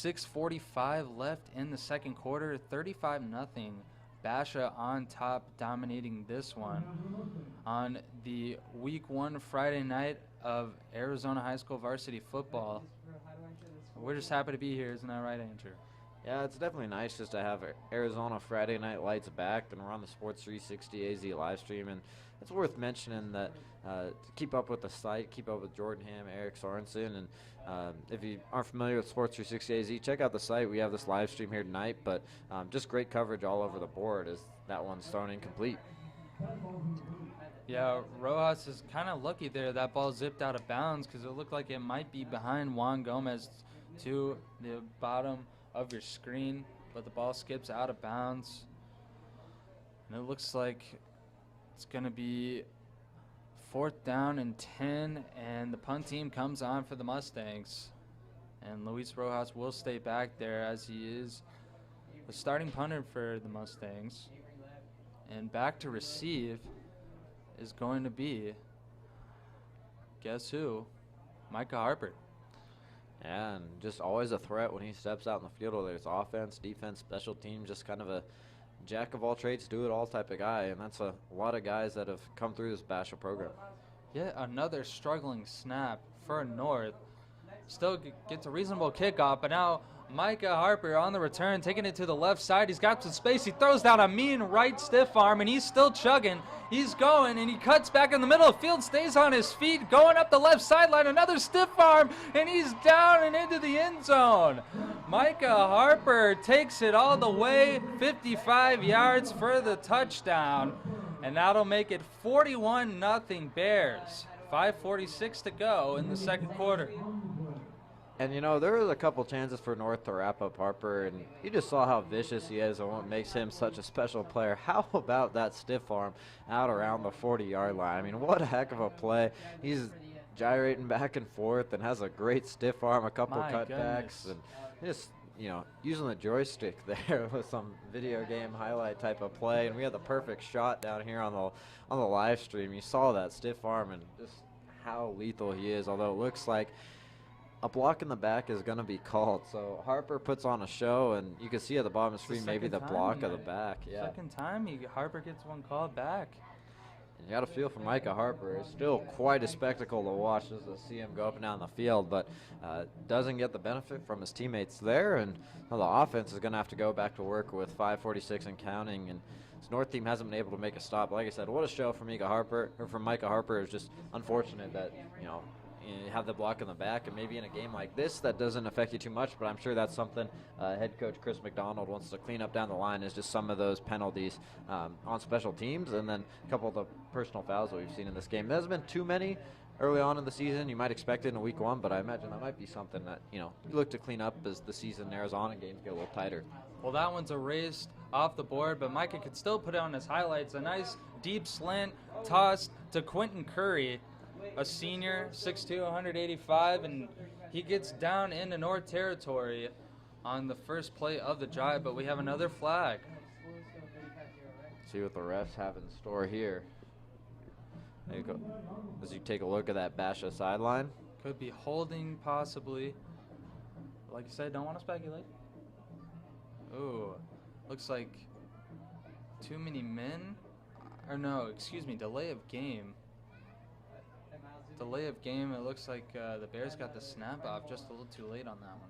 6:45 left in the second quarter, 35-0. Basha on top, dominating this one on the Week 1 Friday night of Arizona High School varsity football. We're just happy to be here, isn't that right, Andrew? Yeah, it's definitely nice just to have Arizona Friday Night Lights back, and we're on the Sports 360 AZ live stream, and it's worth mentioning that to keep up with the site, keep up with Jordan Ham, Eric Sorensen, and if you aren't familiar with Sports 360 AZ, check out the site. We have this live stream here tonight, but just great coverage all over the board as that one's thrown incomplete. Yeah, Rojas is kind of lucky there. That ball zipped out of bounds because it looked like it might be behind Juan Gomez to the bottom of your screen, but the ball skips out of bounds. And it looks like it's going to be 4th down and 10, and the punt team comes on for the Mustangs. And Luis Rojas will stay back there as he is the starting punter for the Mustangs. And back to receive is going to be, guess who? Micah Harper. Yeah, and just always a threat when he steps out in the field, whether it's offense, defense, special teams, just kind of a jack of all trades, do it all type of guy. And that's a lot of guys that have come through this Basha program. Yet another struggling snap for North. Still gets a reasonable kickoff, but now Micah Harper on the return, taking it to the left side. He's got some space. He throws down a mean right stiff arm, and he's still chugging. He's going, and he cuts back in the middle of the field, stays on his feet, going up the left sideline. Another stiff arm, and he's down and into the end zone. Micah Harper takes it all the way, 55 yards for the touchdown, and that'll make it 41-0 Bears. 5:46 to go in the second quarter. And, you know, there was a couple chances for North to wrap up Harper, and you just saw how vicious he is and what makes him such a special player. How about that stiff arm out around the 40-yard line? I mean, what a heck of a play. He's gyrating back and forth and has a great stiff arm, a couple cutbacks, and just, you know, using the joystick there with some video game highlight type of play. And we had the perfect shot down here on the live stream. You saw that stiff arm and just how lethal he is, although it looks like a block in the back is going to be called. So Harper puts on a show, and you can see at the bottom of the screen maybe the block of the back. Yeah. Second time Harper gets one called back. And you got to feel for Micah Harper. It's still quite a spectacle to watch just to see him go up and down the field, but doesn't get the benefit from his teammates there. And well, the offense is going to have to go back to work with 5:46 and counting. And this North team hasn't been able to make a stop. Like I said, what a show from Micah Harper. It's just unfortunate that, you know, you have the block in the back, and maybe in a game like this that doesn't affect you too much, but I'm sure that's something head coach Chris McDonald wants to clean up down the line, is just some of those penalties on special teams, and then a couple of the personal fouls that we've seen in this game. There hasn't been too many early on in the season. You might expect it in week 1, but I imagine that might be something that, you know, you look to clean up as the season narrows on and games get a little tighter. Well, that one's erased off the board, but Micah could still put it on his highlights. A nice deep slant toss to Quentin Curry, a senior, 6'2", 185, and he gets down into North territory on the first play of the drive, but we have another flag. See what the refs have in store here. There you go. As you take a look at that Basha sideline. Could be holding, possibly. Like you said, don't want to speculate. Ooh, looks like too many men. Or no, excuse me, delay of game. Delay of game, it looks like the Bears got the snap off just a little too late on that one.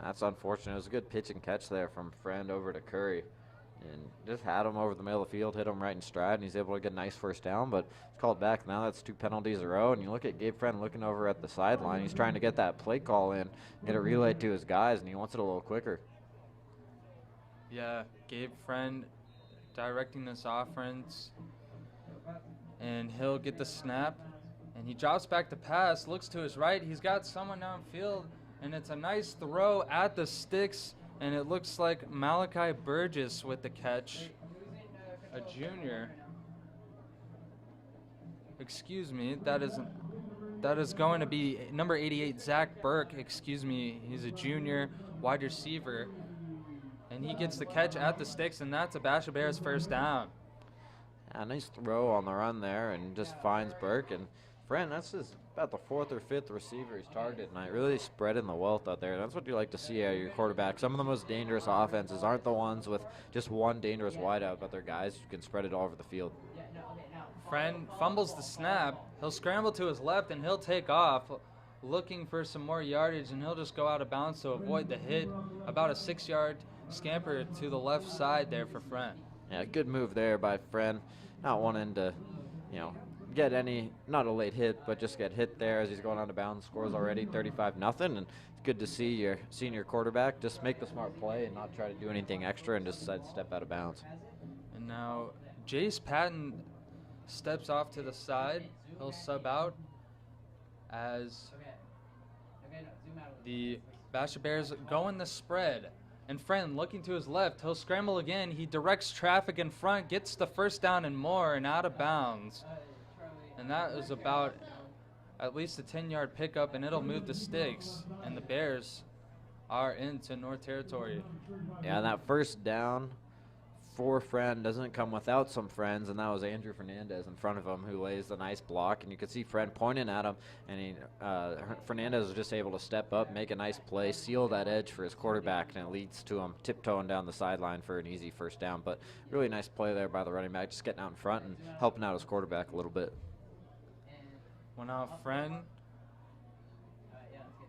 That's unfortunate. It was a good pitch and catch there from Friend over to Curry. And just had him over the middle of the field, hit him right in stride, and he's able to get a nice first down, but it's called back. Now that's 2 penalties in a row, and you look at Gabe Friend looking over at the sideline. He's trying to get that play call in, get it relayed to his guys, and he wants it a little quicker. Yeah, Gabe Friend directing this offense, and he'll get the snap. And he drops back to pass, looks to his right. He's got someone downfield, and it's a nice throw at the sticks, and it looks like Malachi Burgess with the catch, a junior. Excuse me, that is going to be number 88, Zach Burke. Excuse me, he's a junior wide receiver, and he gets the catch at the sticks, and that's a Basha Bears first down. A nice throw on the run there, and just finds Burke, and Friend, that's about the 4th or 5th receiver he's targeted tonight. Really spreading the wealth out there. That's what you like to see out of your quarterback. Some of the most dangerous offenses aren't the ones with just one dangerous wideout, but they're guys who can spread it all over the field. Friend fumbles the snap. He'll scramble to his left and he'll take off, looking for some more yardage, and he'll just go out of bounds to avoid the hit. About a 6-yard scamper to the left side there for Friend. Yeah, good move there by Friend. Not wanting to, get not a late hit, but just get hit there as he's going out of bounds. Scores already 35-0, and it's good to see your senior quarterback just make the smart play and not try to do anything extra and just decide to step out of bounds. And now Jace Patton steps off to the side. He'll sub out as the Basha Bears go in the spread. And Friend looking to his left. He'll scramble again. He directs traffic in front, gets the first down and more, and out of bounds. And that is about at least a 10-yard pickup, and it'll move the sticks. And the Bears are into North Territory. Yeah, and that first down for Friend doesn't come without some friends, and that was Andrew Fernandez in front of him who lays a nice block, and you could see Friend pointing at him, and Fernandez was just able to step up, make a nice play, seal that edge for his quarterback, and it leads to him tiptoeing down the sideline for an easy first down. But really nice play there by the running back, just getting out in front and helping out his quarterback a little bit. Well, now Friend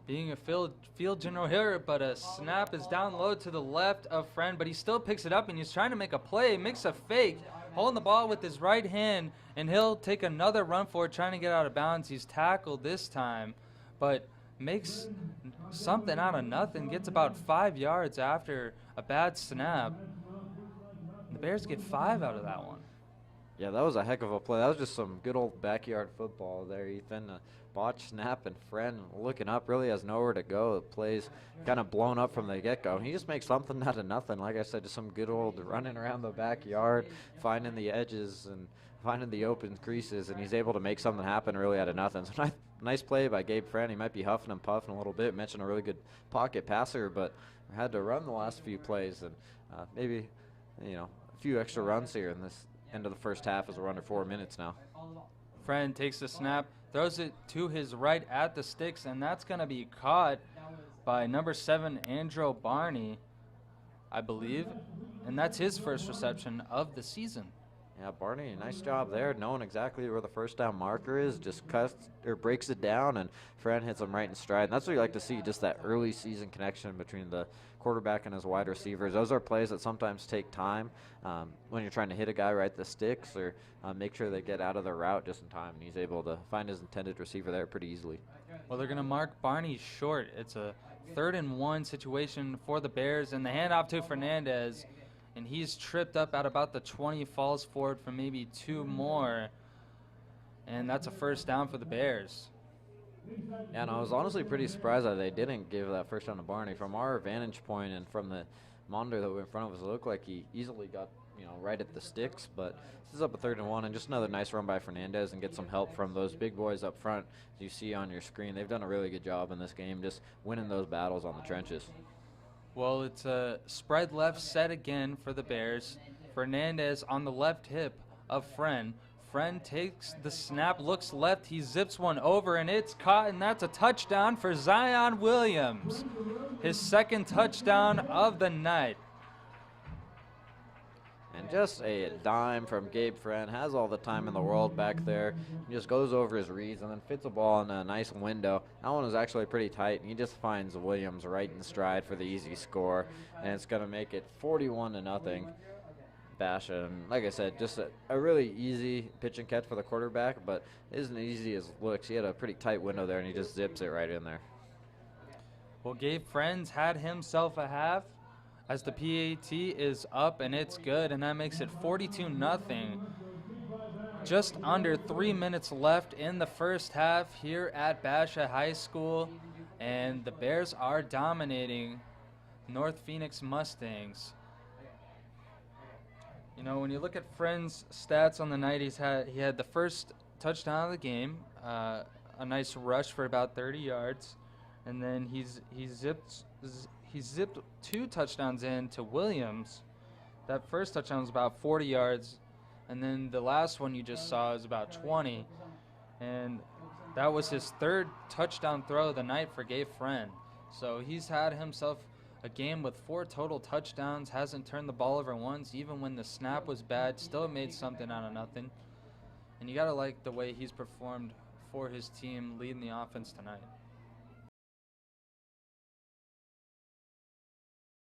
being a field general here, but a snap is down low to the left of Friend, but he still picks it up and he's trying to make a play, makes a fake, holding the ball with his right hand, and he'll take another run for it, trying to get out of bounds. He's tackled this time, but makes something out of nothing, gets about 5 yards after a bad snap. The Bears get 5 out of that one. Yeah, that was a heck of a play. That was just some good old backyard football there, Ethan. Botch snap, and Friend looking up, really has nowhere to go. The play's kind of blown up from the get-go. He just makes something out of nothing. Like I said, just some good old running around the backyard, finding the edges and finding the open creases, and he's able to make something happen really out of nothing. So nice play by Gabe Friend. He might be huffing and puffing a little bit. Mentioned a really good pocket passer, but had to run the last few plays, and maybe a few extra runs here in this end of the first half as we're under 4 minutes now. Friend takes the snap, throws it to his right at the sticks, and that's going to be caught by number 7, Andrew Barney, I believe. And that's his first reception of the season. Yeah, Barney, nice job there, knowing exactly where the first down marker is, just breaks it down, and Friend hits him right in stride. And that's what you like to see, just that early season connection between the quarterback and his wide receivers. Those are plays that sometimes take time when you're trying to hit a guy right at the sticks or make sure they get out of their route just in time. And he's able to find his intended receiver there pretty easily. Well, they're going to mark Barney short. It's a 3rd and 1 situation for the Bears, and the handoff to Fernandez. And he's tripped up at about the 20, falls forward for maybe 2 more. And that's a first down for the Bears. Yeah, and I was honestly pretty surprised that they didn't give that first down to Barney. From our vantage point and from the monitor that was in front of us, it looked like he easily got right at the sticks. But this is up a 3rd and 1, and just another nice run by Fernandez and get some help from those big boys up front. As you see on your screen, they've done a really good job in this game, just winning those battles on the trenches. Well, it's a spread left set again for the Bears. Fernandez on the left hip of Friend. Friend takes the snap, looks left, he zips one over, and it's caught, and that's a touchdown for Zion Williams. His 2nd touchdown of the night. And just a dime from Gabe Friend. Has all the time in the world back there. He just goes over his reads and then fits a ball in a nice window. That one was actually pretty tight, and he just finds Williams right in stride for the easy score. And it's going to make it 41-0. Basha. And like I said, just a really easy pitch and catch for the quarterback, but it isn't easy as it looks. He had a pretty tight window there, and he just zips it right in there. Well, Gabe Friend's had himself a half, as the PAT is up, and it's good, and that makes it 42-0. Just under 3 minutes left in the first half here at Basha High School, and the Bears are dominating North Phoenix Mustangs. When you look at Friend's stats on the night, he had the first touchdown of the game, a nice rush for about 30 yards, and then he zipped 2 touchdowns in to Williams. That first touchdown was about 40 yards, and then the last one you just saw is about 20. And That was his 3rd touchdown throw of the night for Gabe Friend. So he's had himself a game with 4 total touchdowns, hasn't turned the ball over once, even when the snap was bad, still made something out of nothing. And you got to like the way he's performed for his team, leading the offense tonight.